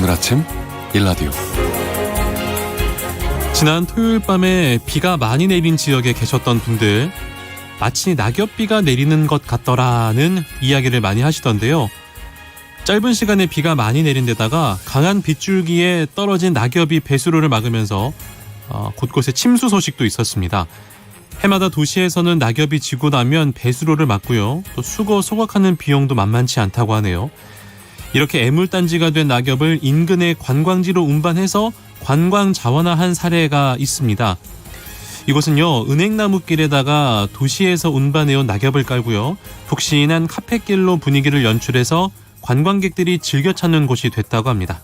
오늘 아침 일라디오. 지난 토요일 밤에 비가 많이 내린 지역에 계셨던 분들, 마치 낙엽비가 내리는 것 같더라는 이야기를 많이 하시던데요. 짧은 시간에 비가 많이 내린 데다가 강한 빗줄기에 떨어진 낙엽이 배수로를 막으면서 곳곳에 침수 소식도 있었습니다. 해마다 도시에서는 낙엽이 지고 나면 배수로를 막고요. 또 수거 소각하는 비용도 만만치 않다고 하네요. 이렇게 애물단지가 된 낙엽을 인근의 관광지로 운반해서 관광 자원화한 사례가 있습니다. 이곳은요, 은행나무길에다가 도시에서 운반해온 낙엽을 깔고요, 푹신한 카펫길로 분위기를 연출해서 관광객들이 즐겨 찾는 곳이 됐다고 합니다.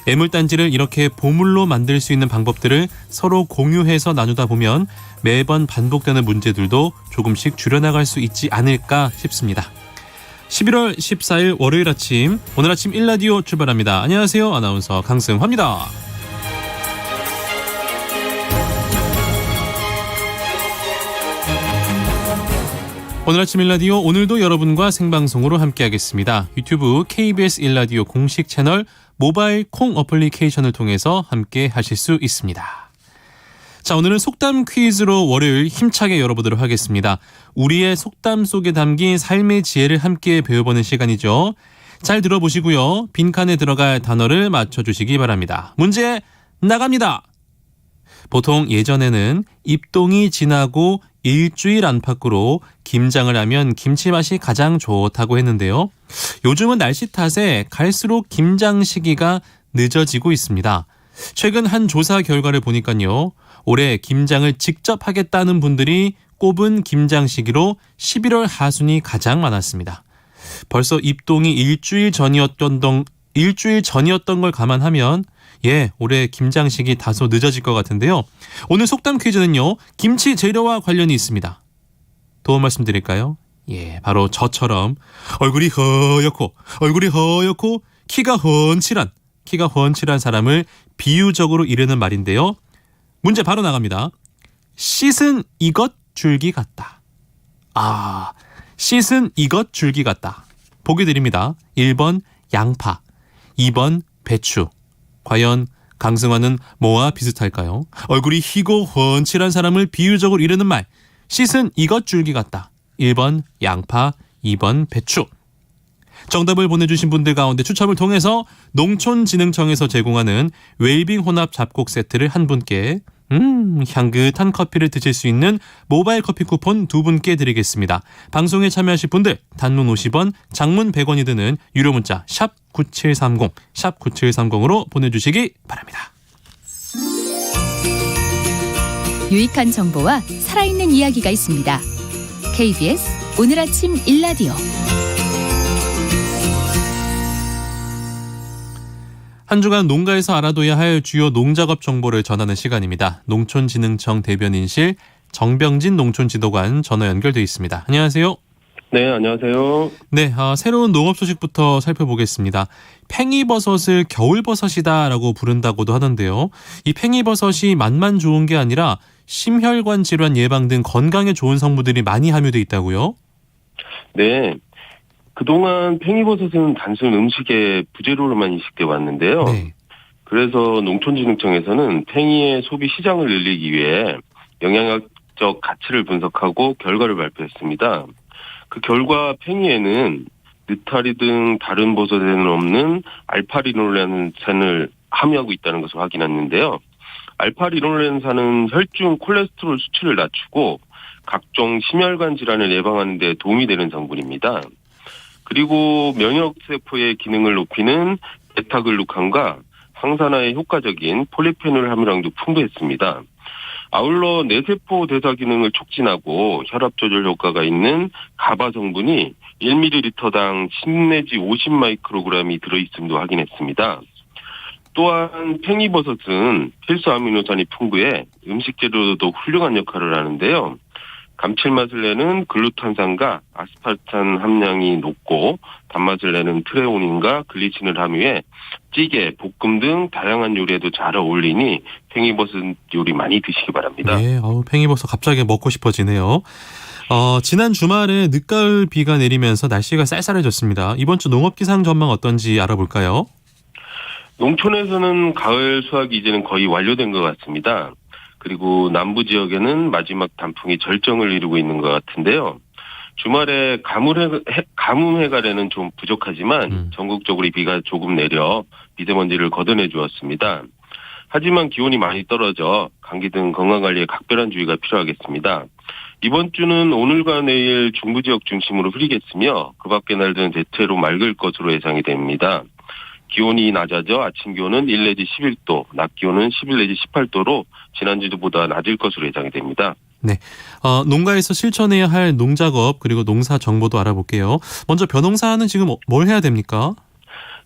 애물단지를 이렇게 보물로 만들 수 있는 방법들을 서로 공유해서 나누다 보면 매번 반복되는 문제들도 조금씩 줄여나갈 수 있지 않을까 싶습니다. 11월 14일 월요일 아침, 오늘 아침 일라디오 출발합니다. 안녕하세요. 아나운서 강승화입니다. 오늘 아침 일라디오, 오늘도 여러분과 생방송으로 함께하겠습니다. 유튜브 KBS 일라디오 공식 채널, 모바일 콩 어플리케이션을 통해서 함께 하실 수 있습니다. 자, 오늘은 속담 퀴즈로 월요일 힘차게 열어보도록 하겠습니다. 우리의 속담 속에 담긴 삶의 지혜를 함께 배워보는 시간이죠. 잘 들어보시고요, 빈칸에 들어갈 단어를 맞춰주시기 바랍니다. 문제 나갑니다. 보통 예전에는 입동이 지나고 일주일 안팎으로 김장을 하면 김치 맛이 가장 좋다고 했는데요. 요즘은 날씨 탓에 갈수록 김장 시기가 늦어지고 있습니다. 최근 한 조사 결과를 보니까요, 올해 김장을 직접 하겠다는 분들이 꼽은 김장 시기로 11월 하순이 가장 많았습니다. 벌써 입동이 일주일 전이었던 걸 감안하면 올해 김장 시기 다소 늦어질 것 같은데요. 오늘 속담 퀴즈는요, 김치 재료와 관련이 있습니다. 도움 말씀드릴까요? 바로 저처럼 얼굴이 허옇고 키가 훤칠한 사람을 비유적으로 이르는 말인데요. 문제 바로 나갑니다. 씻은 이것 줄기 같다. 씻은 이것 줄기 같다. 보기 드립니다. 1번 양파, 2번 배추. 과연 강승화는 뭐와 비슷할까요? 얼굴이 희고 훤칠한 사람을 비유적으로 이르는 말, 씻은 이것 줄기 같다. 1번 양파, 2번 배추. 정답을 보내주신 분들 가운데 추첨을 통해서 농촌진흥청에서 제공하는 웰빙 혼합 잡곡 세트를 한 분께, 향긋한 커피를 드실 수 있는 모바일 커피 쿠폰 2분께 드리겠습니다. 방송에 참여하실 분들, 단문 50원, 장문 100원이 드는 유료 문자 샵 9730으로 보내주시기 바랍니다. 유익한 정보와 살아있는 이야기가 있습니다. KBS 오늘 아침 일라디오. 한 주간 농가에서 알아둬야 할 주요 농작업 정보를 전하는 시간입니다. 농촌진흥청 대변인실 정병진 농촌지도관 전화 연결돼 있습니다. 안녕하세요. 네, 안녕하세요. 네, 새로운 농업 소식부터 살펴보겠습니다. 팽이버섯을 겨울버섯이다라고 부른다고도 하던데요. 이 팽이버섯이 맛만 좋은 게 아니라 심혈관 질환 예방 등 건강에 좋은 성분들이 많이 함유돼 있다고요? 네, 그동안 팽이버섯은 단순 음식의 부재료로만 인식돼 왔는데요. 네. 그래서 농촌진흥청에서는 팽이의 소비 시장을 늘리기 위해 영양학적 가치를 분석하고 결과를 발표했습니다. 그 결과 팽이에는 느타리 등 다른 버섯에는 없는 알파리놀렌산을 함유하고 있다는 것을 확인했는데요. 알파리놀렌산은 혈중 콜레스테롤 수치를 낮추고 각종 심혈관 질환을 예방하는 데 도움이 되는 성분입니다. 그리고 면역세포의 기능을 높이는 베타글루칸과 항산화에 효과적인 폴리페놀 함유량도 풍부했습니다. 아울러 뇌세포 대사 기능을 촉진하고 혈압 조절 효과가 있는 가바 성분이 1ml당 10 내지 50마이크로그램이 들어있음도 확인했습니다. 또한 팽이버섯은 필수 아미노산이 풍부해 음식 재료로도 훌륭한 역할을 하는데요. 감칠맛을 내는 글루탄산과 아스파르탄 함량이 높고 단맛을 내는 트레오닌과 글리친을 함유해 찌개, 볶음 등 다양한 요리에도 잘 어울리니 팽이버섯 요리 많이 드시기 바랍니다. 네, 팽이버섯 갑자기 먹고 싶어지네요. 지난 주말에 늦가을 비가 내리면서 날씨가 쌀쌀해졌습니다. 이번 주 농업 기상 전망 어떤지 알아볼까요? 농촌에서는 가을 수확이 이제는 거의 완료된 것 같습니다. 그리고 남부 지역에는 마지막 단풍이 절정을 이루고 있는 것 같은데요. 주말에 가뭄 해갈에는 좀 부족하지만 전국적으로 비가 조금 내려 미세먼지를 걷어내 주었습니다. 하지만 기온이 많이 떨어져 감기 등 건강관리에 각별한 주의가 필요하겠습니다. 이번 주는 오늘과 내일 중부 지역 중심으로 흐리겠으며 그 밖의 날들은 대체로 맑을 것으로 예상이 됩니다. 기온이 낮아져 아침 기온은 1 내지 11도, 낮 기온은 11 내지 18도로 지난주보다 낮을 것으로 예상이 됩니다. 네, 농가에서 실천해야 할 농작업 그리고 농사 정보도 알아볼게요. 먼저 벼농사는 지금 뭘 해야 됩니까?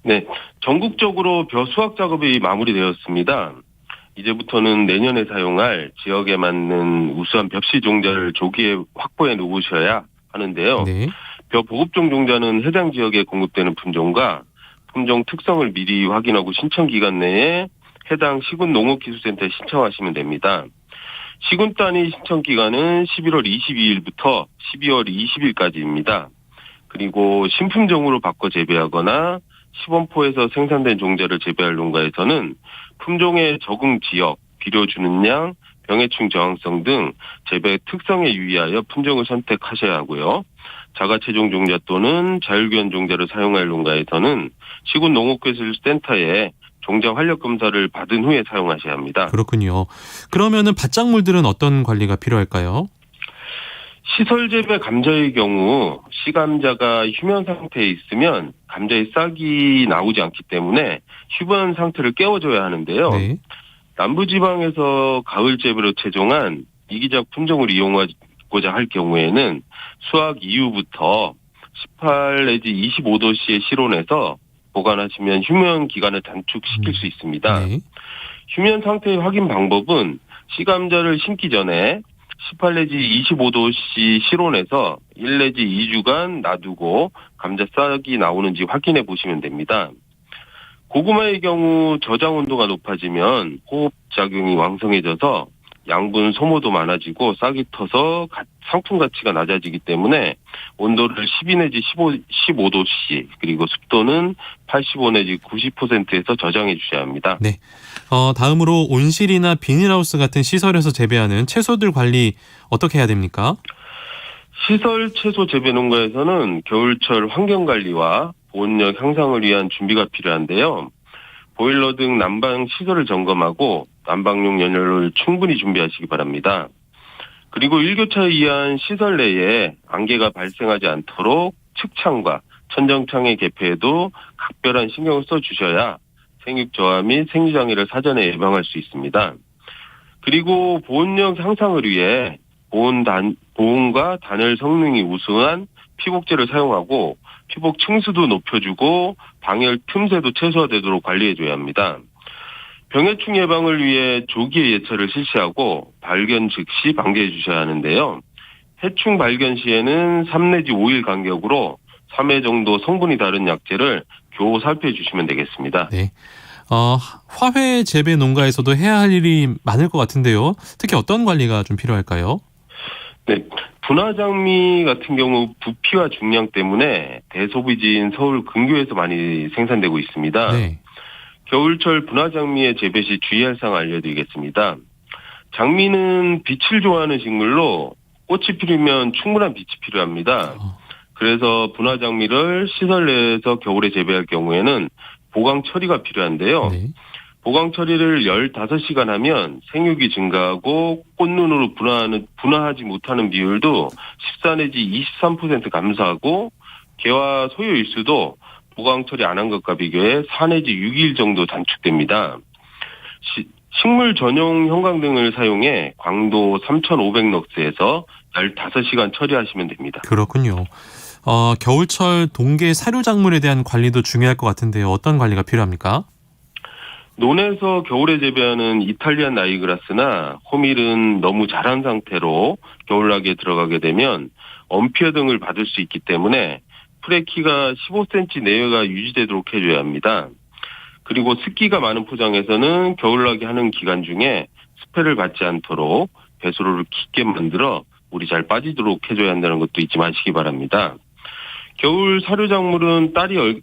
네, 전국적으로 벼 수확 작업이 마무리되었습니다. 이제부터는 내년에 사용할 지역에 맞는 우수한 벽시 종자를 조기에 확보해 놓으셔야 하는데요. 네. 벼 보급종 종자는 해당 지역에 공급되는 품종과 품종 특성을 미리 확인하고 신청 기간 내에 해당 시군 농업기술센터에 신청하시면 됩니다. 시군 단위 신청 기간은 11월 22일부터 12월 20일까지입니다. 그리고 신품종으로 바꿔 재배하거나 시범포에서 생산된 종자를 재배할 농가에서는 품종의 적응 지역, 비료 주는 양, 병해충 저항성 등 재배 특성에 유의하여 품종을 선택하셔야 하고요. 자가체종 종자 또는 자율교환 종자를 사용할 농가에서는 시군 농업기술센터에 종자 활력 검사를 받은 후에 사용하셔야 합니다. 그렇군요. 그러면은 밭작물들은 어떤 관리가 필요할까요? 시설 재배 감자의 경우 시감자가 휴면 상태에 있으면 감자의 싹이 나오지 않기 때문에 휴면 상태를 깨워줘야 하는데요. 네. 남부지방에서 가을 재배로 채종한 이기적 품종을 이용하고자 할 경우에는 수확 이후부터 18 내지 25도씨의 실온에서 보관하시면 휴면 기간을 단축시킬 수 있습니다. 네. 휴면 상태의 확인 방법은 시감자를 심기 전에 18 내지 25도씨 실온에서 1 내지 2주간 놔두고 감자 싹이 나오는지 확인해 보시면 됩니다. 고구마의 경우 저장 온도가 높아지면 호흡 작용이 왕성해져서 양분 소모도 많아지고 싹이 터서 상품 가치가 낮아지기 때문에 온도를 12 내지 15도씨 그리고 습도는 85 내지 90%에서 저장해 주셔야 합니다. 네. 다음으로 온실이나 비닐하우스 같은 시설에서 재배하는 채소들 관리 어떻게 해야 됩니까? 시설 채소 재배 농가에서는 겨울철 환경 관리와 보온력 향상을 위한 준비가 필요한데요. 보일러 등 난방 시설을 점검하고 난방용 연료를 충분히 준비하시기 바랍니다. 그리고 일교차 이한 시설 내에 안개가 발생하지 않도록 측창과 천정창의 개폐에도 각별한 신경을 써주셔야 생육 저하 및 생리장애를 사전에 예방할 수 있습니다. 그리고 보온력 향상을 위해 보온과 단열 성능이 우수한 피복제를 사용하고 피복 층수도 높여주고 방열 틈새도 최소화되도록 관리해줘야 합니다. 병해충 예방을 위해 조기에 예처를 실시하고 발견 즉시 방제해 주셔야 하는데요. 해충 발견 시에는 3 내지 5일 간격으로 3회 정도 성분이 다른 약재를 겨우 살펴주시면 되겠습니다. 네. 화훼 재배 농가에서도 해야 할 일이 많을 것 같은데요. 특히 어떤 관리가 좀 필요할까요? 네, 분화장미 같은 경우 부피와 중량 때문에 대소비지인 서울 근교에서 많이 생산되고 있습니다. 네. 겨울철 분화장미의 재배 시 주의할 사항 알려드리겠습니다. 장미는 빛을 좋아하는 식물로 꽃이 피우면 충분한 빛이 필요합니다. 그래서 분화장미를 시설 내에서 겨울에 재배할 경우에는 보강 처리가 필요한데요. 네. 보강 처리를 15시간 하면 생육이 증가하고 꽃눈으로 분화하지 못하는 비율도 14 내지 23% 감소하고 개화 소요 일수도 보강 처리 안 한 것과 비교해 4 내지 6일 정도 단축됩니다. 식물 전용 형광등을 사용해 광도 3,500럭스에서 15시간 처리하시면 됩니다. 그렇군요. 겨울철 동계 사료 작물에 대한 관리도 중요할 것 같은데요. 어떤 관리가 필요합니까? 논에서 겨울에 재배하는 이탈리안 나이그라스나 호밀은 너무 자란 상태로 겨울나기에 들어가게 되면 엄피어 등을 받을 수 있기 때문에 풀의 키가 15cm 내외가 유지되도록 해줘야 합니다. 그리고 습기가 많은 포장에서는 겨울나기 하는 기간 중에 스패를 받지 않도록 배수로를 깊게 만들어 물이 잘 빠지도록 해줘야 한다는 것도 잊지 마시기 바랍니다. 겨울 사료작물은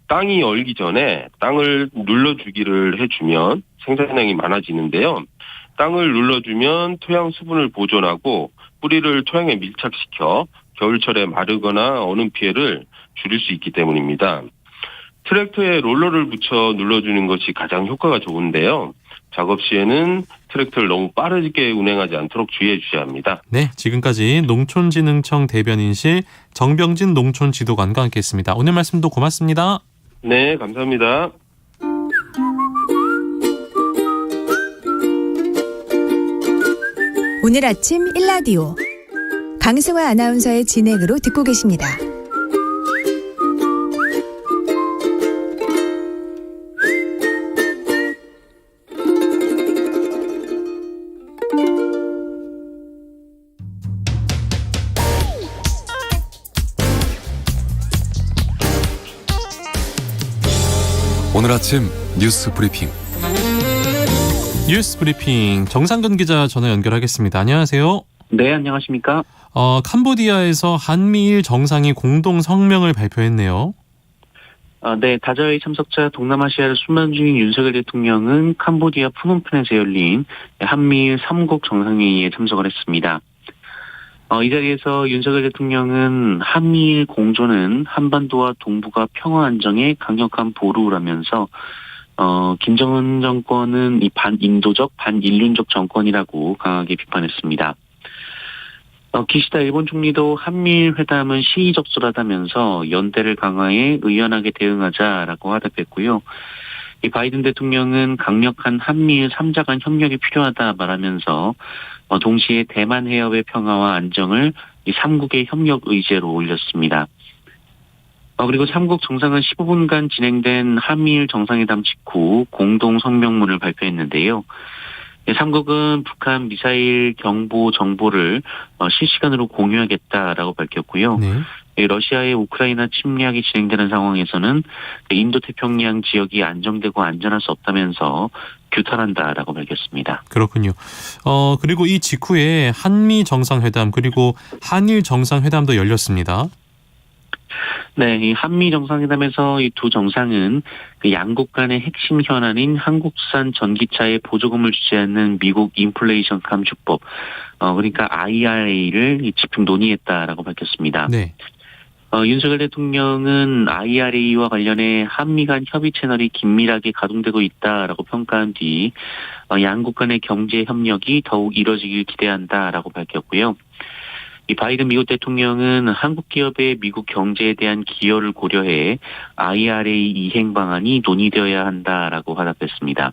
땅이 얼기 전에 땅을 눌러주기를 해주면 생산량이 많아지는데요. 땅을 눌러주면 토양 수분을 보존하고 뿌리를 토양에 밀착시켜 겨울철에 마르거나 어는 피해를 줄일 수 있기 때문입니다. 트랙터에 롤러를 붙여 눌러주는 것이 가장 효과가 좋은데요. 작업 시에는 트랙터를 너무 빠르게 운행하지 않도록 주의해 주셔야 합니다. 네, 지금까지 농촌진흥청 대변인실 정병진 농촌지도관과 함께했습니다. 오늘 말씀도 고맙습니다. 네, 감사합니다. 오늘 아침 일라디오 강승화 아나운서의 진행으로 듣고 계십니다. 오늘 아침 뉴스 브리핑. 뉴스 브리핑 정상근 기자 전화 연결하겠습니다. 안녕하세요. 네, 안녕하십니까? 캄보디아에서 한미일 정상이 공동 성명을 발표했네요. 네, 다자회의 참석자 동남아시아를 순방 중인 윤석열 대통령은 캄보디아 푸놈펜에서 열린 한미일 3국 정상회의에 참석을 했습니다. 이 자리에서 윤석열 대통령은 한미일 공조는 한반도와 동북아 평화 안정의 강력한 보루라면서 김정은 정권은 이 반인도적, 반인륜적 정권이라고 강하게 비판했습니다. 기시다 일본 총리도 한미일 회담은 시의적절하다면서 연대를 강화해 의연하게 대응하자라고 화답했고요. 이 바이든 대통령은 강력한 한미일 3자 간 협력이 필요하다 말하면서 동시에 대만 해협의 평화와 안정을 이 3국의 협력 의제로 올렸습니다. 그리고 3국 정상은 15분간 진행된 한미일 정상회담 직후 공동 성명문을 발표했는데요. 3국은 북한 미사일 경보 정보를 실시간으로 공유하겠다라고 밝혔고요. 네. 러시아의 우크라이나 침략이 진행되는 상황에서는 인도태평양 지역이 안정되고 안전할 수 없다면서 규탄한다라고 밝혔습니다. 그렇군요. 그리고 이 직후에 한미 정상회담 그리고 한일 정상회담도 열렸습니다. 네, 이 한미 정상회담에서 이 두 정상은 그 양국 간의 핵심 현안인 한국산 전기차의 보조금을 주지 않는 미국 인플레이션 감축법, 그러니까 IRA를 집중 논의했다라고 밝혔습니다. 네. 윤석열 대통령은 IRA와 관련해 한미 간 협의 채널이 긴밀하게 가동되고 있다라고 평가한 뒤 양국 간의 경제 협력이 더욱 이뤄지길 기대한다라고 밝혔고요. 이 바이든 미국 대통령은 한국 기업의 미국 경제에 대한 기여를 고려해 IRA 이행 방안이 논의되어야 한다라고 화답했습니다.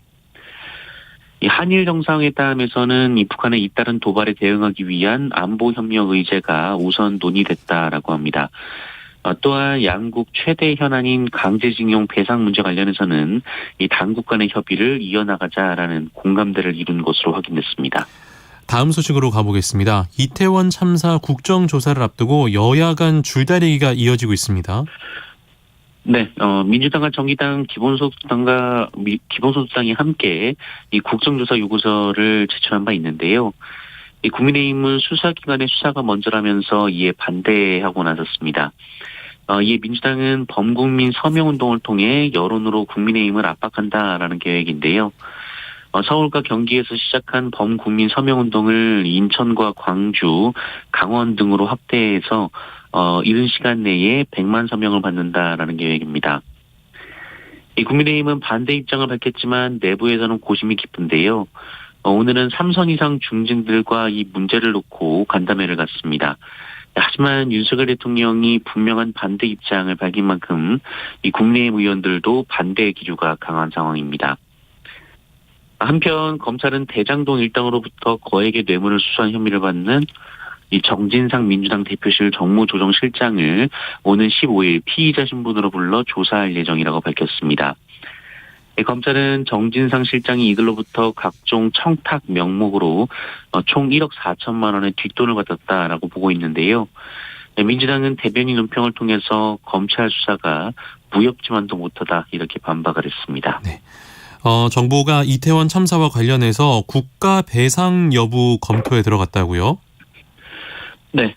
이 한일 정상회담에서는 이 북한의 잇따른 도발에 대응하기 위한 안보 협력 의제가 우선 논의됐다라고 합니다. 또한 양국 최대 현안인 강제징용 배상 문제 관련해서는 이 당국 간의 협의를 이어나가자라는 공감대를 이룬 것으로 확인됐습니다. 다음 소식으로 가보겠습니다. 이태원 참사 국정조사를 앞두고 여야 간 줄다리기가 이어지고 있습니다. 네, 민주당과 정의당, 기본소득당이 함께 이 국정조사 요구서를 제출한 바 있는데요. 이 국민의힘은 수사기관의 수사가 먼저라면서 이에 반대하고 나섰습니다. 이에 민주당은 범국민 서명운동을 통해 여론으로 국민의힘을 압박한다라는 계획인데요. 서울과 경기에서 시작한 범국민 서명운동을 인천과 광주, 강원 등으로 확대해서 이른 시간 내에 100만 서명을 받는다라는 계획입니다. 이 국민의힘은 반대 입장을 밝혔지만 내부에서는 고심이 깊은데요. 오늘은 3선 이상 중진들과 이 문제를 놓고 간담회를 갖습니다. 하지만 윤석열 대통령이 분명한 반대 입장을 밝힌 만큼 이 국민의힘 의원들도 반대의 기류가 강한 상황입니다. 한편 검찰은 대장동 일당으로부터 거액의 뇌물을 수수한 혐의를 받는 이 정진상 민주당 대표실 정무조정실장을 오는 15일 피의자 신분으로 불러 조사할 예정이라고 밝혔습니다. 검찰은 정진상 실장이 이들로부터 각종 청탁 명목으로 총 1억 4천만 원의 뒷돈을 받았다라고 보고 있는데요. 민주당은 대변인 논평을 통해서 검찰 수사가 무협지만도 못하다 이렇게 반박을 했습니다. 네. 정부가 이태원 참사와 관련해서 국가 배상 여부 검토에 들어갔다고요? 네.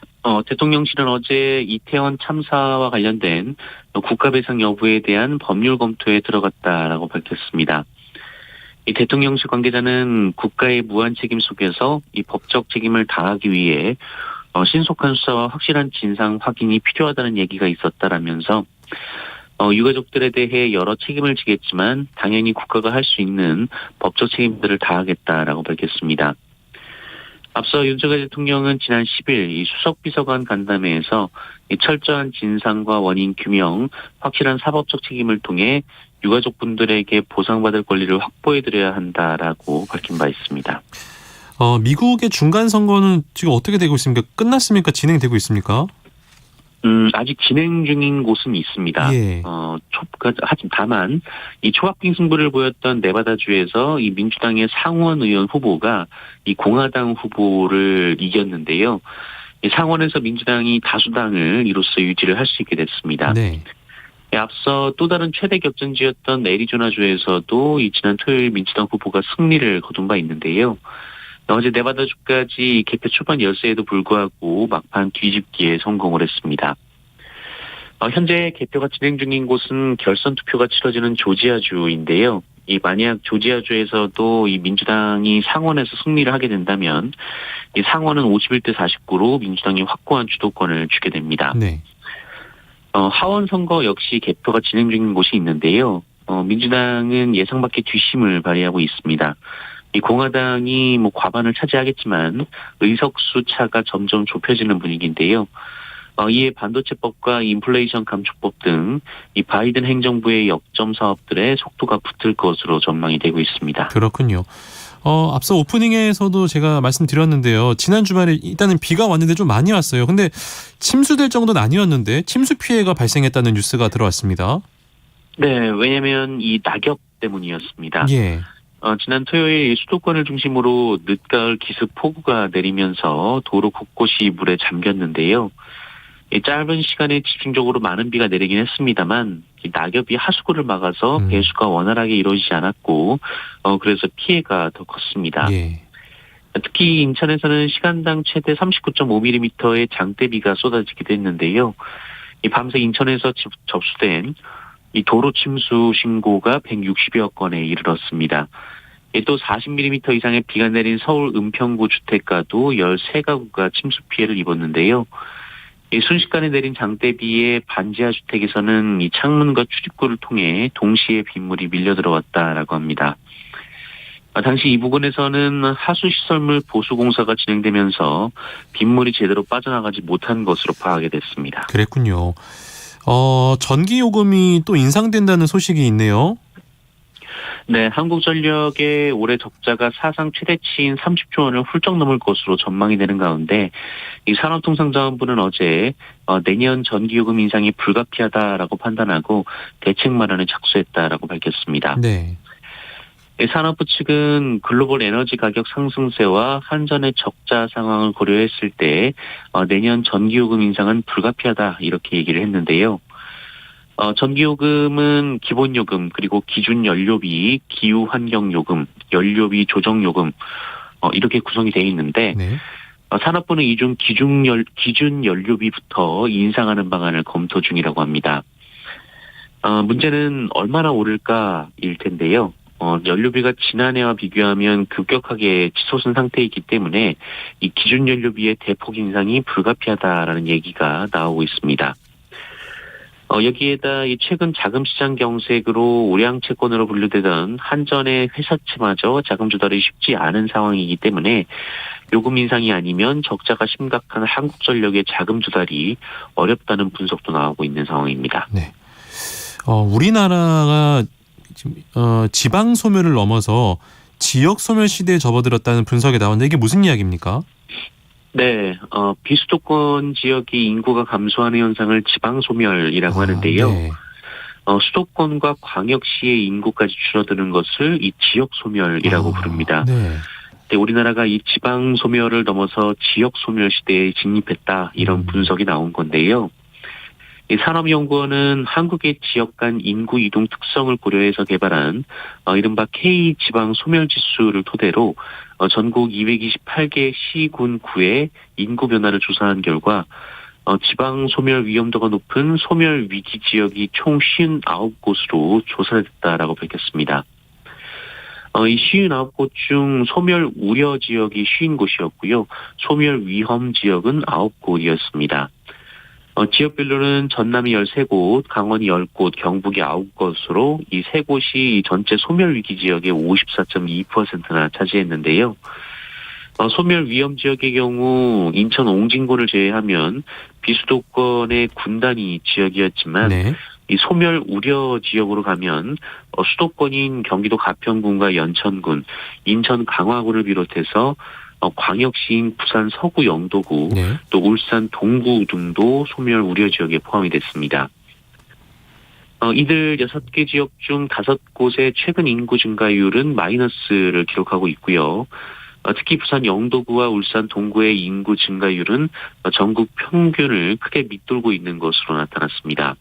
대통령실은 어제 이태원 참사와 관련된 국가배상 여부에 대한 법률 검토에 들어갔다라고 밝혔습니다. 이 대통령실 관계자는 국가의 무한 책임 속에서 이 법적 책임을 다하기 위해 신속한 수사와 확실한 진상 확인이 필요하다는 얘기가 있었다라면서 유가족들에 대해 여러 책임을 지겠지만 당연히 국가가 할 수 있는 법적 책임들을 다하겠다라고 밝혔습니다. 앞서 윤석열 대통령은 지난 10일 이 수석비서관 간담회에서 이 철저한 진상과 원인 규명, 확실한 사법적 책임을 통해 유가족분들에게 보상받을 권리를 확보해드려야 한다라고 밝힌 바 있습니다. 미국의 중간 선거는 지금 어떻게 되고 있습니까? 끝났습니까? 진행되고 있습니까? 아직 진행 중인 곳은 있습니다. 예. 다만 이 초박빙 승부를 보였던 네바다주에서 이 민주당의 상원 의원 후보가 이 공화당 후보를 이겼는데요. 이 상원에서 민주당이 다수당을 이로써 유지를 할 수 있게 됐습니다. 네. 앞서 또 다른 최대 격전지였던 애리조나주에서도 이 지난 토요일 민주당 후보가 승리를 거둔 바 있는데요. 어제 네바다주까지 개표 초반 열세에도 불구하고 막판 뒤집기에 성공을 했습니다. 현재 개표가 진행 중인 곳은 결선 투표가 치러지는 조지아주인데요. 이 만약 조지아주에서도 이 민주당이 상원에서 승리를 하게 된다면 이 상원은 51대 49로 민주당이 확고한 주도권을 쥐게 됩니다. 네. 하원 선거 역시 개표가 진행 중인 곳이 있는데요. 민주당은 예상 밖의 뒷심을 발휘하고 있습니다. 이 공화당이 과반을 차지하겠지만 의석수 차가 점점 좁혀지는 분위기인데요. 이에 반도체법과 인플레이션 감축법 등 이 바이든 행정부의 역점 사업들의 속도가 붙을 것으로 전망이 되고 있습니다. 그렇군요. 앞서 오프닝에서도 제가 말씀드렸는데요. 지난 주말에 일단은 비가 왔는데 좀 많이 왔어요. 근데 침수될 정도는 아니었는데 침수 피해가 발생했다는 뉴스가 들어왔습니다. 네, 왜냐하면 이 낙엽 때문이었습니다. 예. 지난 토요일 수도권을 중심으로 늦가을 기습 폭우가 내리면서 도로 곳곳이 물에 잠겼는데요. 짧은 시간에 집중적으로 많은 비가 내리긴 했습니다만 이 낙엽이 하수구를 막아서 배수가 원활하게 이루어지지 않았고 그래서 피해가 더 컸습니다. 예. 특히 인천에서는 시간당 최대 39.5mm의 장대비가 쏟아지기도 했는데요. 이 밤새 인천에서 접수된 이 도로 침수 신고가 160여 건에 이르렀습니다. 또 40mm 이상의 비가 내린 서울 은평구 주택가도 13가구가 침수 피해를 입었는데요. 순식간에 내린 장대비에 반지하 주택에서는 이 창문과 출입구를 통해 동시에 빗물이 밀려 들어왔다라고 합니다. 당시 이 부근에서는 하수시설물 보수공사가 진행되면서 빗물이 제대로 빠져나가지 못한 것으로 파악이 됐습니다. 그랬군요. 전기요금이 또 인상된다는 소식이 있네요. 네, 한국전력의 올해 적자가 사상 최대치인 30조 원을 훌쩍 넘을 것으로 전망이 되는 가운데 이 산업통상자원부는 어제 내년 전기요금 인상이 불가피하다라고 판단하고 대책 마련에 착수했다라고 밝혔습니다. 네. 산업부 측은 글로벌 에너지 가격 상승세와 한전의 적자 상황을 고려했을 때 내년 전기요금 인상은 불가피하다 이렇게 얘기를 했는데요. 전기요금은 기본요금 그리고 기준연료비, 기후환경요금, 연료비 조정요금 이렇게 구성이 되어 있는데 네. 산업부는 이 중 기준연료비부터 인상하는 방안을 검토 중이라고 합니다. 문제는 얼마나 오를까일 텐데요. 연료비가 지난해와 비교하면 급격하게 치솟은 상태이기 때문에 이 기준연료비의 대폭 인상이 불가피하다라는 얘기가 나오고 있습니다. 여기에다 이 최근 자금시장 경색으로 우량채권으로 분류되던 한전의 회사채마저 자금 조달이 쉽지 않은 상황이기 때문에 요금 인상이 아니면 적자가 심각한 한국전력의 자금 조달이 어렵다는 분석도 나오고 있는 상황입니다. 네. 우리나라가 지금 지방 소멸을 넘어서 지역 소멸 시대에 접어들었다는 분석이 나왔는데 이게 무슨 이야기입니까? 네, 비수도권 지역의 인구가 감소하는 현상을 지방소멸이라고 하는데요. 네. 수도권과 광역시의 인구까지 줄어드는 것을 이 지역소멸이라고 부릅니다. 네. 우리나라가 이 지방소멸을 넘어서 지역소멸 시대에 진입했다 이런 분석이 나온 건데요. 이 산업연구원은 한국의 지역 간 인구 이동 특성을 고려해서 개발한 이른바 K 지방 소멸 지수를 토대로 전국 228개 시, 군, 구의 인구 변화를 조사한 결과 지방 소멸 위험도가 높은 소멸 위기 지역이 총 59곳으로 조사됐다라고 밝혔습니다. 이 59곳 중 소멸 우려 지역이 50곳이었고요. 소멸 위험 지역은 9곳이었습니다. 지역별로는 전남이 13곳, 강원이 10곳, 경북이 9곳으로 이 세 곳이 전체 소멸 위기 지역의 54.2%나 차지했는데요. 소멸 위험 지역의 경우 인천 옹진군을 제외하면 비수도권의 군단위 지역이었지만 네. 이 소멸 우려 지역으로 가면 수도권인 경기도 가평군과 연천군, 인천 강화군을 비롯해서 광역시인 부산 서구 영도구, 네. 또 울산 동구 등도 소멸 우려 지역에 포함이 됐습니다. 이들 6개 지역 중 5곳의 최근 인구 증가율은 마이너스를 기록하고 있고요. 특히 부산 영도구와 울산 동구의 인구 증가율은 전국 평균을 크게 밑돌고 있는 것으로 나타났습니다.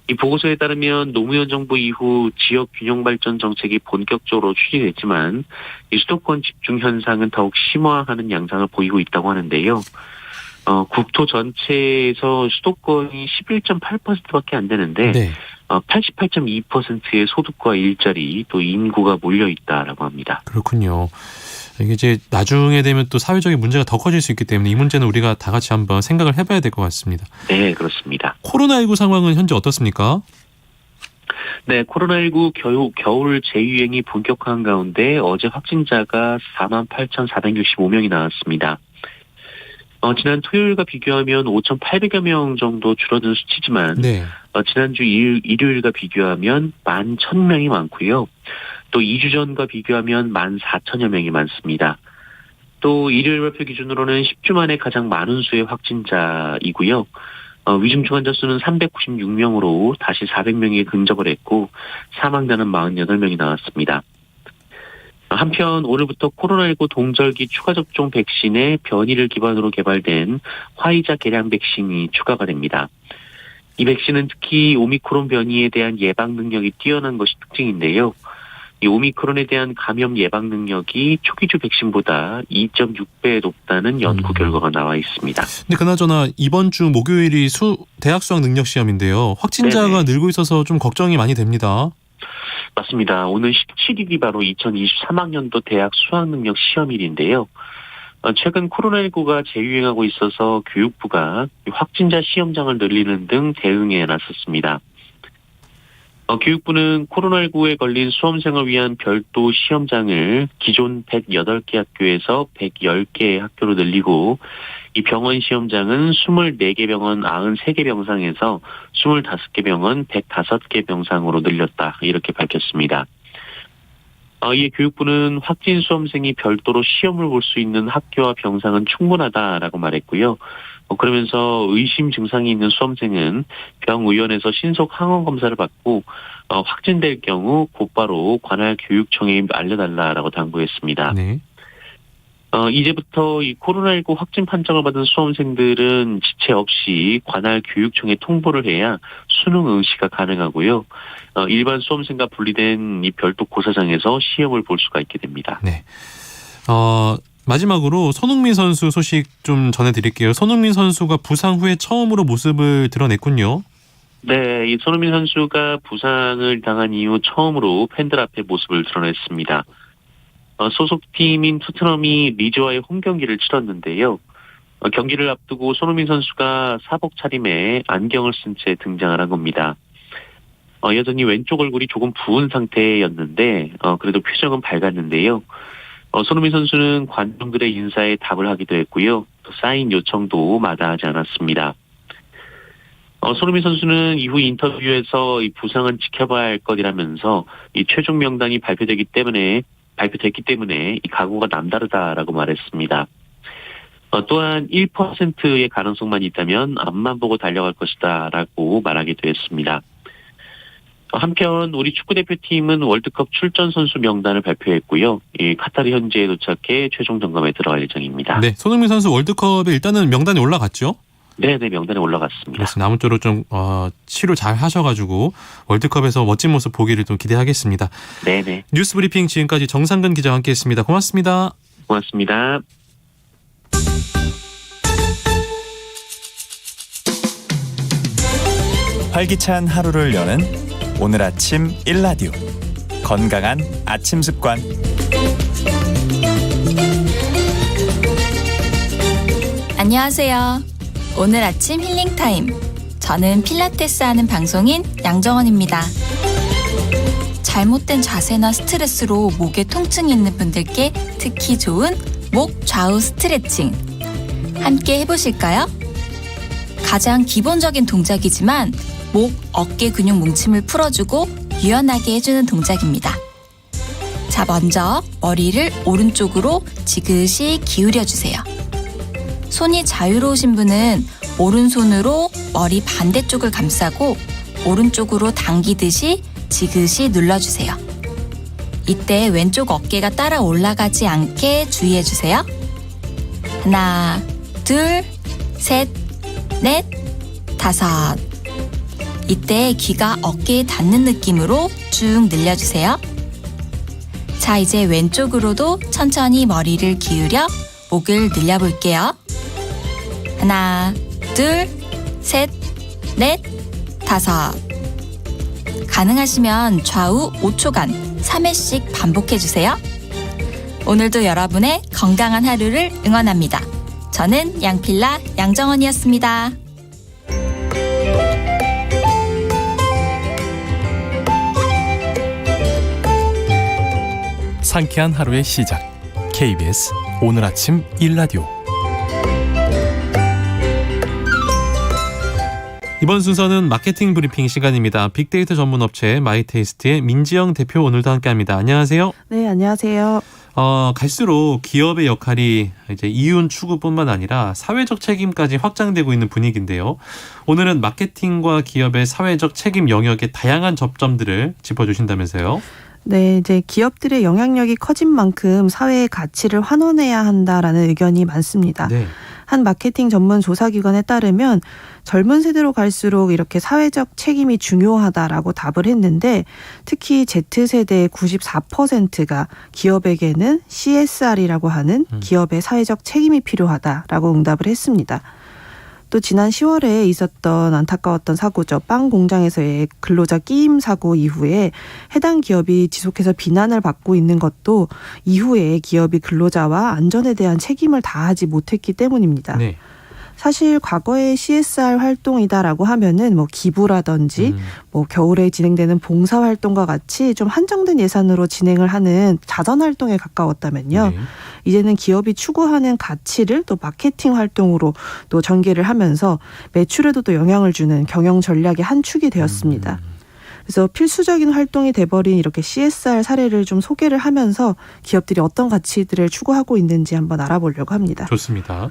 이 보고서에 따르면 노무현 정부 이후 지역 균형 발전 정책이 본격적으로 추진됐지만 이 수도권 집중 현상은 더욱 심화하는 양상을 보이고 있다고 하는데요. 국토 전체에서 수도권이 11.8%밖에 안 되는데 네. 88.2%의 소득과 일자리 또 인구가 몰려 있다라고 합니다. 그렇군요. 이게 이제 나중에 되면 또 사회적인 문제가 더 커질 수 있기 때문에 이 문제는 우리가 다 같이 한번 생각을 해봐야 될 것 같습니다. 네, 그렇습니다. 코로나19 상황은 현재 어떻습니까? 네, 코로나19 겨울 재유행이 본격화한 가운데 어제 확진자가 48,465명이 나왔습니다. 지난 토요일과 비교하면 5,800여 명 정도 줄어든 수치지만 네. 지난주 일요일과 비교하면 11,000명이 많고요. 또 2주 전과 비교하면 14,000여 명이 많습니다. 또 일요일 발표 기준으로는 10주 만에 가장 많은 수의 확진자이고요. 위중증 환자 수는 396명으로 다시 400명에 근접을 했고 사망자는 48명이 나왔습니다. 한편 오늘부터 코로나19 동절기 추가 접종 백신의 변이를 기반으로 개발된 화이자 개량 백신이 추가가 됩니다. 이 백신은 특히 오미크론 변이에 대한 예방 능력이 뛰어난 것이 특징인데요. 이 오미크론에 대한 감염 예방 능력이 초기주 백신보다 2.6배 높다는 연구 결과가 나와 있습니다. 근데 그나저나 이번 주 목요일이 대학 수학 능력 시험인데요. 확진자가 늘고 있어서 좀 걱정이 많이 됩니다. 맞습니다. 오늘 17일이 바로 2023학년도 대학 수학능력 시험일인데요. 최근 코로나19가 재유행하고 있어서 교육부가 확진자 시험장을 늘리는 등 대응에 나섰습니다. 교육부는 코로나19에 걸린 수험생을 위한 별도 시험장을 기존 108개 학교에서 110개 학교로 늘리고 이 병원 시험장은 24개 병원 93개 병상에서 25개 병원 105개 병상으로 늘렸다 이렇게 밝혔습니다. 이에 교육부는 확진 수험생이 별도로 시험을 볼 수 있는 학교와 병상은 충분하다라고 말했고요. 그러면서 의심 증상이 있는 수험생은 병의원에서 신속 항원 검사를 받고 확진될 경우 곧바로 관할 교육청에 알려달라라고 당부했습니다. 네. 이제부터 이 코로나19 확진 판정을 받은 수험생들은 지체 없이 관할 교육청에 통보를 해야 수능 응시가 가능하고요. 일반 수험생과 분리된 이 별도 고사장에서 시험을 볼 수가 있게 됩니다. 네. 마지막으로 손흥민 선수 소식 좀 전해드릴게요. 손흥민 선수가 부상 후에 처음으로 모습을 드러냈군요. 네, 이 손흥민 선수가 부상을 당한 이후 처음으로 팬들 앞에 모습을 드러냈습니다. 소속팀인 토트넘이 리즈와의 홈 경기를 치렀는데요. 경기를 앞두고 손흥민 선수가 사복 차림에 안경을 쓴 채 등장을 한 겁니다. 여전히 왼쪽 얼굴이 조금 부은 상태였는데 그래도 표정은 밝았는데요. 손흥민 선수는 관중들의 인사에 답을 하기도 했고요. 또 사인 요청도 마다하지 않았습니다. 손흥민 선수는 이후 인터뷰에서 이 부상은 지켜봐야 할 것이라면서 이 최종 명단이 발표됐기 때문에 이 각오가 남다르다라고 말했습니다. 또한 1%의 가능성만 있다면 앞만 보고 달려갈 것이다라고 말하기도 했습니다. 한편 우리 축구대표팀은 월드컵 출전 선수 명단을 발표했고요. 이 카타르 현지에 도착해 최종 점검에 들어갈 예정입니다. 네, 손흥민 선수 월드컵에 일단은 명단에 올라갔죠? 네네, 명단에 올라갔습니다. 그렇습니다. 아무쪼록 좀 치료 잘 하셔가지고 월드컵에서 멋진 모습 보기를 좀 기대하겠습니다. 네네. 뉴스 브리핑 지금까지 정상근 기자와 함께했습니다. 고맙습니다. 고맙습니다. 활기찬 하루를 여는 오늘 아침 1라디오 건강한 아침 습관. 안녕하세요. 오늘 아침 힐링타임. 저는 필라테스 하는 방송인 양정원입니다. 잘못된 자세나 스트레스로 목에 통증이 있는 분들께 특히 좋은 목 좌우 스트레칭. 함께 해보실까요? 가장 기본적인 동작이지만 목, 어깨 근육 뭉침을 풀어주고 유연하게 해주는 동작입니다. 자, 먼저 머리를 오른쪽으로 지그시 기울여주세요. 손이 자유로우신 분은 오른손으로 머리 반대쪽을 감싸고 오른쪽으로 당기듯이 지그시 눌러주세요. 이때 왼쪽 어깨가 따라 올라가지 않게 주의해주세요. 하나, 둘, 셋, 넷, 다섯. 이때 귀가 어깨에 닿는 느낌으로 쭉 늘려주세요. 자, 이제 왼쪽으로도 천천히 머리를 기울여 목을 늘려볼게요. 하나, 둘, 셋, 넷, 다섯. 가능하시면 좌우 5초간 3회씩 반복해주세요. 오늘도 여러분의 건강한 하루를 응원합니다. 저는 양필라 양정원이었습니다. 상쾌한 하루의 시작. KBS 오늘 아침 1라디오. 이번 순서는 마케팅 브리핑 시간입니다. 빅데이터 전문 업체 마이테이스트의 민지영 대표 오늘도 함께합니다. 안녕하세요. 네, 안녕하세요. 갈수록 기업의 역할이 이제 이윤 추구뿐만 아니라 사회적 책임까지 확장되고 있는 분위기인데요. 오늘은 마케팅과 기업의 사회적 책임 영역의 다양한 접점들을 짚어주신다면서요. 네, 이제 기업들의 영향력이 커진 만큼 사회의 가치를 환원해야 한다라는 의견이 많습니다. 네. 한 마케팅 전문 조사기관에 따르면 젊은 세대로 갈수록 이렇게 사회적 책임이 중요하다라고 답을 했는데 특히 Z세대의 94%가 기업에게는 CSR이라고 하는 기업의 사회적 책임이 필요하다라고 응답을 했습니다. 또 지난 10월에 있었던 안타까웠던 사고죠. 빵 공장에서의 근로자 끼임 사고 이후에 해당 기업이 지속해서 비난을 받고 있는 것도 이후에 기업이 근로자와 안전에 대한 책임을 다하지 못했기 때문입니다. 네. 사실 과거의 CSR 활동이다라고 하면은 뭐 기부라든지 뭐 겨울에 진행되는 봉사 활동과 같이 좀 한정된 예산으로 진행을 하는 자선 활동에 가까웠다면요. 네. 이제는 기업이 추구하는 가치를 또 마케팅 활동으로 또 전개를 하면서 매출에도 또 영향을 주는 경영 전략의 한 축이 되었습니다. 그래서 필수적인 활동이 돼버린 이렇게 CSR 사례를 좀 소개를 하면서 기업들이 어떤 가치들을 추구하고 있는지 한번 알아보려고 합니다. 좋습니다.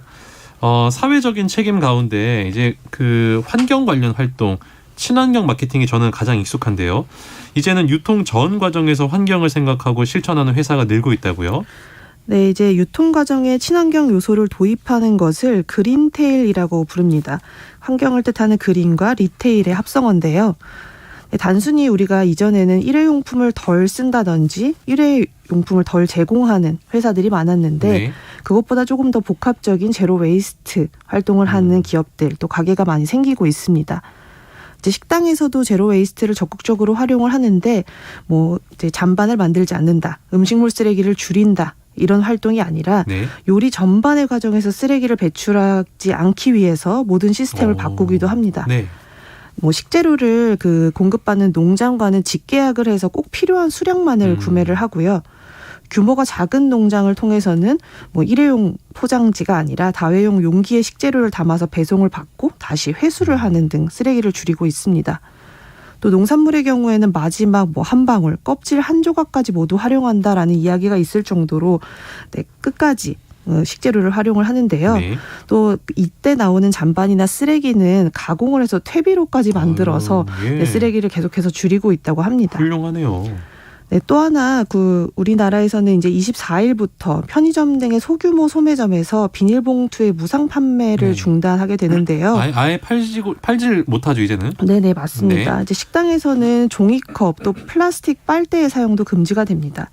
사회적인 책임 가운데 이제 그 환경 관련 활동, 친환경 마케팅이 저는 가장 익숙한데요. 이제는 유통 전 과정에서 환경을 생각하고 실천하는 회사가 늘고 있다고요? 네, 이제 유통 과정에 친환경 요소를 도입하는 것을 그린테일이라고 부릅니다. 환경을 뜻하는 그린과 리테일의 합성어인데요. 단순히 우리가 이전에는 일회용품을 덜 쓴다든지 일회용품을 덜 제공하는 회사들이 많았는데 네. 그것보다 조금 더 복합적인 제로 웨이스트 활동을 하는 기업들 또 가게가 많이 생기고 있습니다. 이제 식당에서도 제로 웨이스트를 적극적으로 활용을 하는데 뭐 이제 잔반을 만들지 않는다, 음식물 쓰레기를 줄인다 이런 활동이 아니라 네. 요리 전반의 과정에서 쓰레기를 배출하지 않기 위해서 모든 시스템을 바꾸기도 합니다. 네. 뭐 식재료를 그 공급받는 농장과는 직계약을 해서 꼭 필요한 수량만을 구매를 하고요. 규모가 작은 농장을 통해서는 뭐 일회용 포장지가 아니라 다회용 용기에 식재료를 담아서 배송을 받고 다시 회수를 하는 등 쓰레기를 줄이고 있습니다. 또 농산물의 경우에는 마지막 뭐 한 방울, 껍질 한 조각까지 모두 활용한다라는 이야기가 있을 정도로 네, 끝까지 식재료를 활용을 하는데요. 네. 또 이때 나오는 잔반이나 쓰레기는 가공을 해서 퇴비로까지 만들어서 예. 쓰레기를 계속해서 줄이고 있다고 합니다. 훌륭하네요. 네, 또 하나 우리나라에서는 이제 24일부터 편의점 등의 소규모 소매점에서 비닐봉투의 무상 판매를 네. 중단하게 되는데요. 아예 팔질 못하죠 이제는. 네네, 맞습니다. 네. 이제 식당에서는 종이컵 또 플라스틱 빨대의 사용도 금지가 됩니다.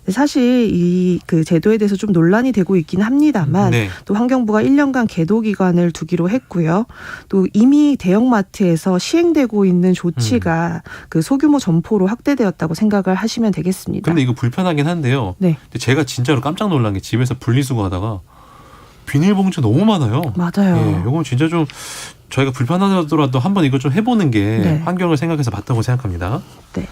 사실 이 그 제도에 대해서 좀 논란이 되고 있긴 합니다만 네. 또 환경부가 1년간 계도 기간을 두기로 했고요. 또 이미 대형마트에서 시행되고 있는 조치가 그 소규모 점포로 확대되었다고 생각을 하시면 되겠습니다. 근데 이거 불편하긴 한데요. 네. 근데 제가 진짜로 깜짝 놀란 게 집에서 분리수거하다가 비닐봉지 너무 많아요. 맞아요. 예, 이건 진짜 좀 저희가 불편하더라도 한번 이거 좀 해보는 게 네. 환경을 생각해서 맞다고 생각합니다. 네.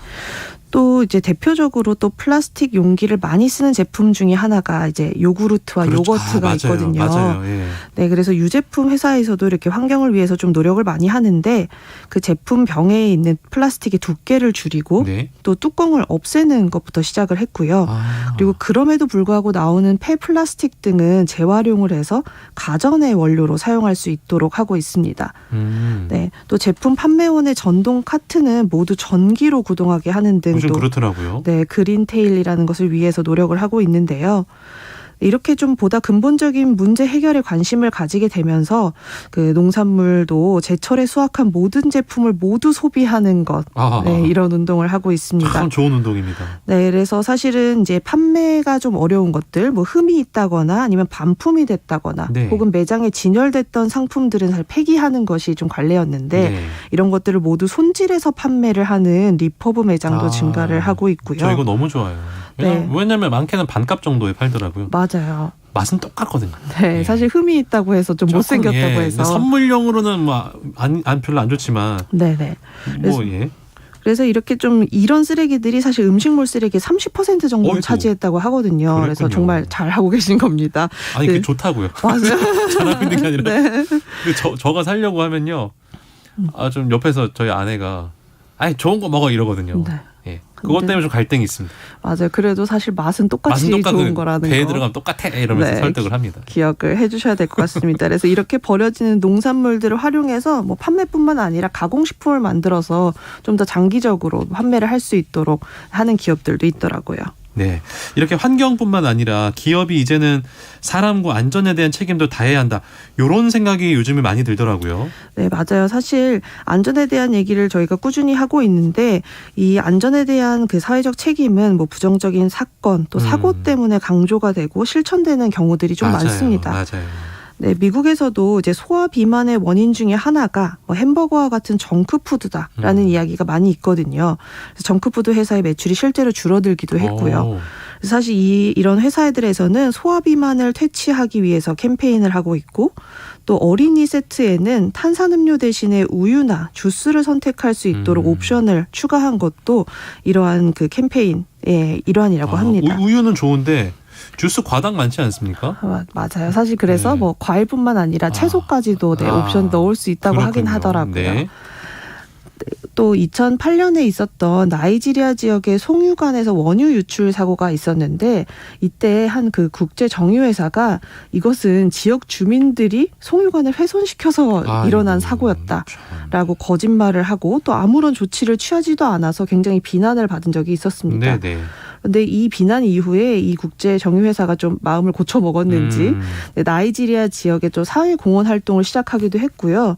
또 이제 대표적으로 또 플라스틱 용기를 많이 쓰는 제품 중에 하나가 이제 요구르트와 그렇죠. 요거트가 맞아요. 있거든요. 맞아요. 예. 네, 그래서 유제품 회사에서도 이렇게 환경을 위해서 좀 노력을 많이 하는데 그 제품 병에 있는 플라스틱의 두께를 줄이고 네. 또 뚜껑을 없애는 것부터 시작을 했고요. 그리고 그럼에도 불구하고 나오는 폐플라스틱 등은 재활용을 해서 가전의 원료로 사용할 수 있도록 하고 있습니다. 네, 또 제품 판매원의 전동 카트는 모두 전기로 구동하게 하는 등 요즘 또 그렇더라고요. 네, 그린테일이라는 것을 위해서 노력을 하고 있는데요. 이렇게 좀 보다 근본적인 문제 해결에 관심을 가지게 되면서 그 농산물도 제철에 수확한 모든 제품을 모두 소비하는 것, 네, 이런 운동을 하고 있습니다. 참 좋은 운동입니다. 네, 그래서 사실은 이제 판매가 좀 어려운 것들, 뭐 흠이 있다거나 아니면 반품이 됐다거나 네. 혹은 매장에 진열됐던 상품들은 사실 폐기하는 것이 좀 관례였는데 네. 이런 것들을 모두 손질해서 판매를 하는 리퍼브 매장도 증가를 하고 있고요. 저 이거 너무 좋아요. 네. 왜냐면 많게는 반값 정도에 팔더라고요. 맞아요. 맛은 똑같거든요. 네, 예. 사실 흠이 있다고 해서 좀 못생겼다고 해서. 선물용으로는 뭐 별로 안 좋지만. 네네. 뭐 예. 그래서 이렇게 좀 이런 쓰레기들이 사실 음식물 쓰레기의 30% 정도를 어이구. 차지했다고 하거든요. 그랬군요. 그래서 정말 잘 하고 계신 겁니다. 아니 네. 그게 좋다고요. 맞아요. 잘하고 있는 게 아니라. 네. 근데 저가 살려고 하면요. 좀 옆에서 저희 아내가 아니 좋은 거 먹어 이러거든요. 네. 예. 그것 때문에 좀 갈등이 있습니다. 맞아요. 그래도 사실 맛은 똑같이 좋은 거라는 배에 거. 들어가면 똑같아 이러면서 네. 설득을 합니다. 기억을 해주셔야 될 것 같습니다. 그래서 이렇게 버려지는 농산물들을 활용해서 뭐 판매뿐만 아니라 가공식품을 만들어서 좀 더 장기적으로 판매를 할 수 있도록 하는 기업들도 있더라고요. 네, 이렇게 환경뿐만 아니라 기업이 이제는 사람과 안전에 대한 책임도 다해야 한다. 이런 생각이 요즘에 많이 들더라고요. 네, 맞아요. 사실 안전에 대한 얘기를 저희가 꾸준히 하고 있는데 이 안전에 대한 그 사회적 책임은 뭐 부정적인 사건 또 사고 때문에 강조가 되고 실천되는 경우들이 좀 맞아요. 많습니다. 맞아요. 네, 미국에서도 이제 소아 비만의 원인 중에 하나가 뭐 햄버거와 같은 정크푸드다라는 이야기가 많이 있거든요. 그래서 정크푸드 회사의 매출이 실제로 줄어들기도 했고요. 그래서 사실 이런 회사들에서는 소아 비만을 퇴치하기 위해서 캠페인을 하고 있고 또 어린이 세트에는 탄산음료 대신에 우유나 주스를 선택할 수 있도록 옵션을 추가한 것도 이러한 그 캠페인의 일환이라고 합니다. 우유는 좋은데 주스 과당 많지 않습니까? 맞아요. 사실 그래서 네. 뭐 과일뿐만 아니라 채소까지도 옵션 넣을 수 있다고 하긴 그렇군요. 하더라고요. 네. 또 2008년에 있었던 나이지리아 지역의 송유관에서 원유 유출 사고가 있었는데 이때 한 그 국제 정유회사가 이것은 지역 주민들이 송유관을 훼손시켜서 일어난 사고였다라고 거짓말을 하고 또 아무런 조치를 취하지도 않아서 굉장히 비난을 받은 적이 있었습니다. 네. 근데 이 비난 이후에 이 국제 정유회사가 좀 마음을 고쳐 먹었는지 나이지리아 지역에 좀 사회공헌 활동을 시작하기도 했고요.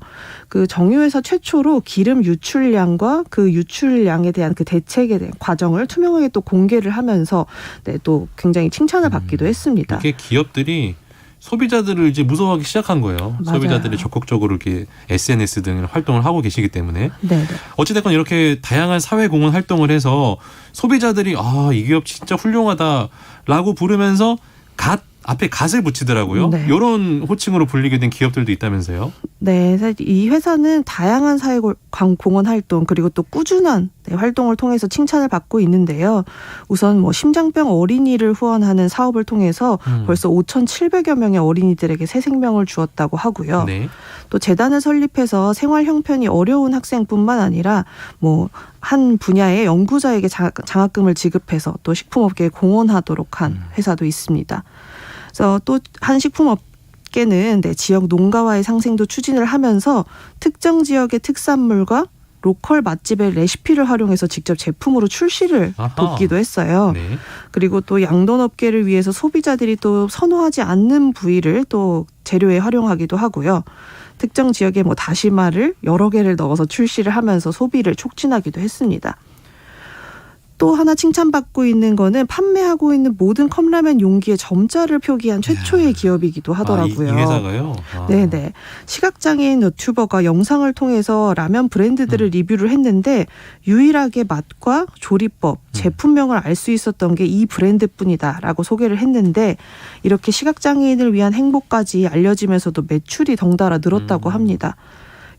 그 정유회사 최초로 기름 유출량과 그 유출량에 대한 그 대책에 대한 과정을 투명하게 또 공개를 하면서 네, 또 굉장히 칭찬을 받기도 했습니다. 이게 기업들이 소비자들을 이제 무서워하기 시작한 거예요. 맞아요. 소비자들이 적극적으로 이렇게 SNS 등 활동을 하고 계시기 때문에. 네. 어찌됐건 이렇게 다양한 사회공헌 활동을 해서 소비자들이 이 기업 진짜 훌륭하다라고 부르면서 앞에 갓을 붙이더라고요. 네. 이런 호칭으로 불리게 된 기업들도 있다면서요. 네, 사실 이 회사는 다양한 사회공헌 활동 그리고 또 꾸준한 활동을 통해서 칭찬을 받고 있는데요. 우선 뭐 심장병 어린이를 후원하는 사업을 통해서 벌써 5,700여 명의 어린이들에게 새 생명을 주었다고 하고요. 네. 또 재단을 설립해서 생활 형편이 어려운 학생뿐만 아니라 뭐 한 분야의 연구자에게 장학금을 지급해서 또 식품업계에 공헌하도록 한 회사도 있습니다. 그래서 또 한 식품업계는 지역 농가와의 상생도 추진을 하면서 특정 지역의 특산물과 로컬 맛집의 레시피를 활용해서 직접 제품으로 출시를 아하. 돕기도 했어요. 네. 그리고 또 양돈 업계를 위해서 소비자들이 또 선호하지 않는 부위를 또 재료에 활용하기도 하고요. 특정 지역에 뭐 다시마를 여러 개를 넣어서 출시를 하면서 소비를 촉진하기도 했습니다. 또 하나 칭찬받고 있는 거는 판매하고 있는 모든 컵라면 용기에 점자를 표기한 최초의 기업이기도 하더라고요. 이 회사가요? 네네. 시각장애인 유튜버가 영상을 통해서 라면 브랜드들을 리뷰를 했는데 유일하게 맛과 조리법, 제품명을 알 수 있었던 게 이 브랜드뿐이다라고 소개를 했는데 이렇게 시각장애인을 위한 행보까지 알려지면서도 매출이 덩달아 늘었다고 합니다.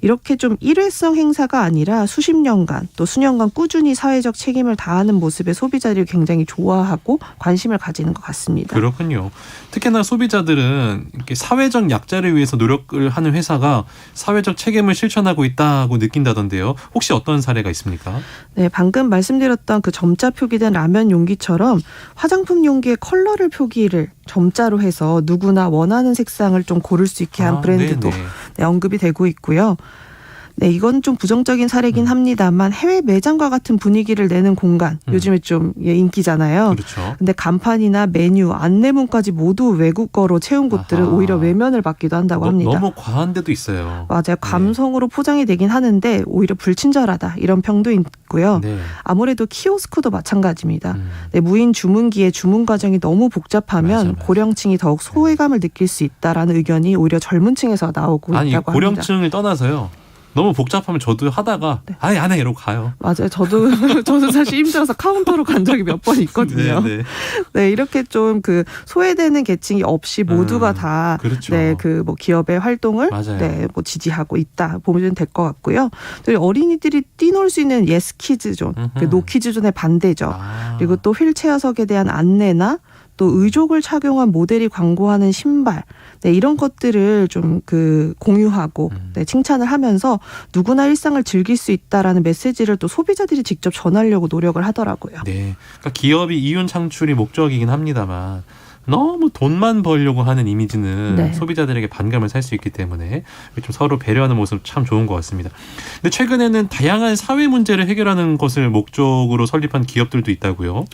이렇게 좀 일회성 행사가 아니라 수십 년간 또 수년간 꾸준히 사회적 책임을 다하는 모습에 소비자들이 굉장히 좋아하고 관심을 가지는 것 같습니다. 그렇군요. 특히나 소비자들은 이렇게 사회적 약자를 위해서 노력을 하는 회사가 사회적 책임을 실천하고 있다고 느낀다던데요. 혹시 어떤 사례가 있습니까? 네, 방금 말씀드렸던 그 점자 표기된 라면 용기처럼 화장품 용기의 컬러를 표기를 점자로 해서 누구나 원하는 색상을 좀 고를 수 있게 한 브랜드도 네, 언급이 되고 있고요. 네, 이건 좀 부정적인 사례긴 합니다만 해외 매장과 같은 분위기를 내는 공간 요즘에 좀 인기잖아요. 그렇죠. 근데 간판이나 메뉴, 안내문까지 모두 외국어로 채운 곳들은 오히려 외면을 받기도 한다고 합니다. 너무 과한 데도 있어요. 맞아요. 감성으로 포장이 되긴 하는데 오히려 불친절하다 이런 평도 있고요. 네. 아무래도 키오스크도 마찬가지입니다. 네, 무인 주문기의 주문 과정이 너무 복잡하면 맞아. 고령층이 더욱 소외감을 느낄 수 있다라는 의견이 오히려 젊은 층에서 나오고 아니, 있다고 합니다. 고령층을 떠나서요. 너무 복잡하면 저도 하다가 아예 안 해 이러고 가요. 맞아요. 저도 사실 힘들어서 카운터로 간 적이 몇 번 있거든요. 네. 네, 이렇게 좀 그 소외되는 계층이 없이 모두가 다 그렇죠. 네, 그 뭐 기업의 활동을 맞아요. 네, 뭐 지지하고 있다 보면 될 것 같고요. 또 어린이들이 뛰놀 수 있는 예스키즈 존, 그 노키즈 존의 반대죠. 그리고 또 휠체어석에 대한 안내나 또 의족을 착용한 모델이 광고하는 신발, 네, 이런 것들을 좀 그 공유하고 네, 칭찬을 하면서 누구나 일상을 즐길 수 있다라는 메시지를 또 소비자들이 직접 전하려고 노력을 하더라고요. 네, 그러니까 기업이 이윤 창출이 목적이긴 합니다만 너무 돈만 벌려고 하는 이미지는 네. 소비자들에게 반감을 살 수 있기 때문에 좀 서로 배려하는 모습 참 좋은 것 같습니다. 근데 최근에는 다양한 사회 문제를 해결하는 것을 목적으로 설립한 기업들도 있다고요?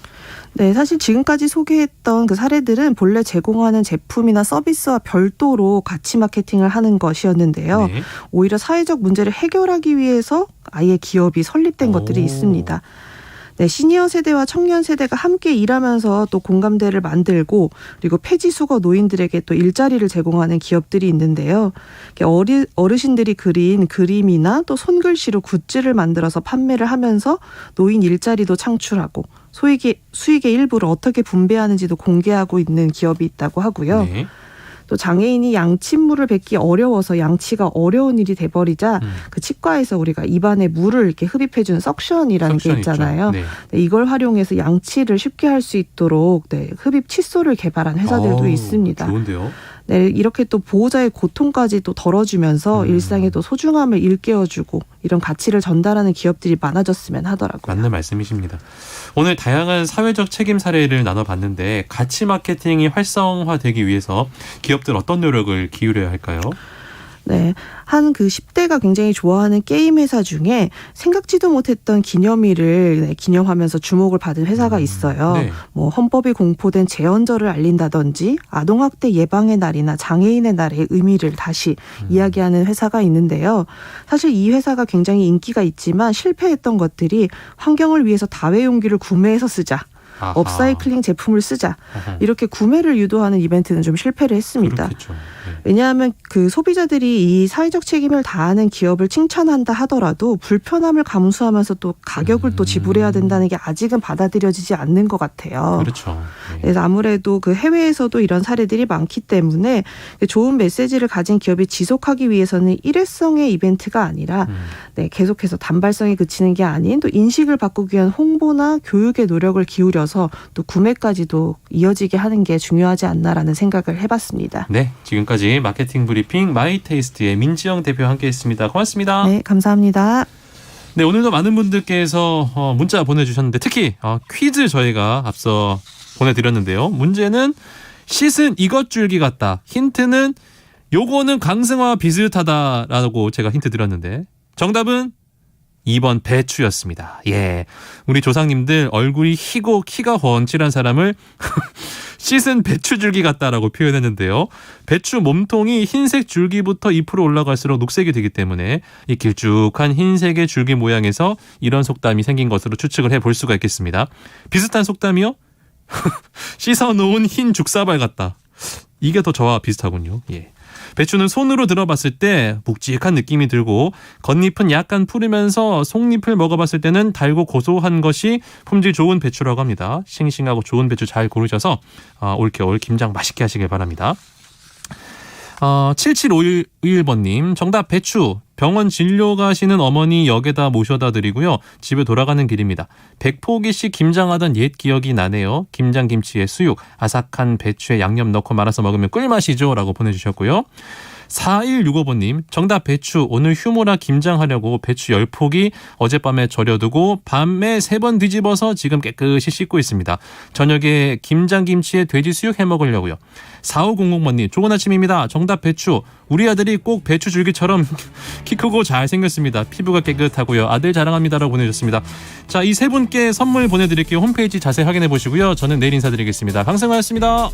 네, 사실 지금까지 소개했던 그 사례들은 본래 제공하는 제품이나 서비스와 별도로 가치 마케팅을 하는 것이었는데요. 네. 오히려 사회적 문제를 해결하기 위해서 아예 기업이 설립된 것들이 있습니다. 네, 시니어 세대와 청년 세대가 함께 일하면서 또 공감대를 만들고 그리고 폐지수거 노인들에게 또 일자리를 제공하는 기업들이 있는데요. 어르신들이 그린 그림이나 또 손글씨로 굿즈를 만들어서 판매를 하면서 노인 일자리도 창출하고 수익의 일부를 어떻게 분배하는지도 공개하고 있는 기업이 있다고 하고요. 네. 또 장애인이 양침물을 뱉기 어려워서 양치가 어려운 일이 돼버리자 그 치과에서 우리가 입안에 물을 이렇게 흡입해주는 석션이라는 게 있잖아요. 네. 네, 이걸 활용해서 양치를 쉽게 할 수 있도록 네, 흡입 칫솔을 개발한 회사들도 있습니다. 좋은데요. 네, 이렇게 또 보호자의 고통까지 또 덜어주면서 일상의 또 소중함을 일깨워주고 이런 가치를 전달하는 기업들이 많아졌으면 하더라고요. 맞는 말씀이십니다. 오늘 다양한 사회적 책임 사례를 나눠봤는데 가치 마케팅이 활성화되기 위해서 기업들 어떤 노력을 기울여야 할까요? 네, 한 그 10대가 굉장히 좋아하는 게임 회사 중에 생각지도 못했던 기념일을 네, 기념하면서 주목을 받은 회사가 있어요. 네. 뭐 헌법이 공포된 제헌절을 알린다든지 아동학대 예방의 날이나 장애인의 날의 의미를 다시 이야기하는 회사가 있는데요. 사실 이 회사가 굉장히 인기가 있지만 실패했던 것들이 환경을 위해서 다회용기를 구매해서 쓰자. 아하. 업사이클링 제품을 쓰자. 아하. 이렇게 구매를 유도하는 이벤트는 좀 실패를 했습니다. 그렇겠죠. 네. 왜냐하면 그 소비자들이 이 사회적 책임을 다하는 기업을 칭찬한다 하더라도 불편함을 감수하면서 또 가격을 또 지불해야 된다는 게 아직은 받아들여지지 않는 것 같아요. 그렇죠. 네. 그래서 아무래도 그 해외에서도 이런 사례들이 많기 때문에 좋은 메시지를 가진 기업이 지속하기 위해서는 일회성의 이벤트가 아니라 네, 계속해서 단발성에 그치는 게 아닌 또 인식을 바꾸기 위한 홍보나 교육의 노력을 기울여서 또 구매까지도 이어지게 하는 게 중요하지 않나라는 생각을 해봤습니다. 네, 지금까지 마케팅 브리핑 마이테이스트의 민지영 대표와 함께했습니다. 고맙습니다. 네, 감사합니다. 네, 오늘도 많은 분들께서 문자 보내주셨는데 특히 퀴즈 저희가 앞서 보내드렸는데요. 문제는 씻은 이것 줄기 같다. 힌트는 요거는 강승화와 비슷하다라고 제가 힌트 드렸는데 정답은 2번 배추였습니다. 예, 우리 조상님들 얼굴이 희고 키가 훤칠한 사람을 씻은 배추줄기 같다라고 표현했는데요. 배추 몸통이 흰색 줄기부터 잎으로 올라갈수록 녹색이 되기 때문에 이 길쭉한 흰색의 줄기 모양에서 이런 속담이 생긴 것으로 추측을 해볼 수가 있겠습니다. 비슷한 속담이요? 씻어놓은 흰 죽사발 같다. 이게 더 저와 비슷하군요. 예. 배추는 손으로 들어봤을 때 묵직한 느낌이 들고 겉잎은 약간 푸르면서 속잎을 먹어봤을 때는 달고 고소한 것이 품질 좋은 배추라고 합니다. 싱싱하고 좋은 배추 잘 고르셔서 올겨울 김장 맛있게 하시길 바랍니다. 7751번님 정답 배추. 병원 진료 가시는 어머니 역에다 모셔다 드리고요. 집에 돌아가는 길입니다. 100포기씩 김장하던 옛 기억이 나네요. 김장김치에 수육, 아삭한 배추에 양념 넣고 말아서 먹으면 꿀맛이죠. 라고 보내주셨고요. 4165번님 정답 배추. 오늘 휴무라 김장하려고 배추 10포기 어젯밤에 절여두고 밤에 3번 뒤집어서 지금 깨끗이 씻고 있습니다. 저녁에 김장김치에 돼지 수육 해먹으려고요. 4500번님 좋은 아침입니다. 정답 배추. 우리 아들이 꼭 배추 줄기처럼 키 크고 잘생겼습니다. 피부가 깨끗하고요. 아들 자랑합니다라고 보내주셨습니다. 자, 이 세 분께 선물 보내드릴게요. 홈페이지 자세히 확인해 보시고요. 저는 내일 인사드리겠습니다. 강승화였습니다.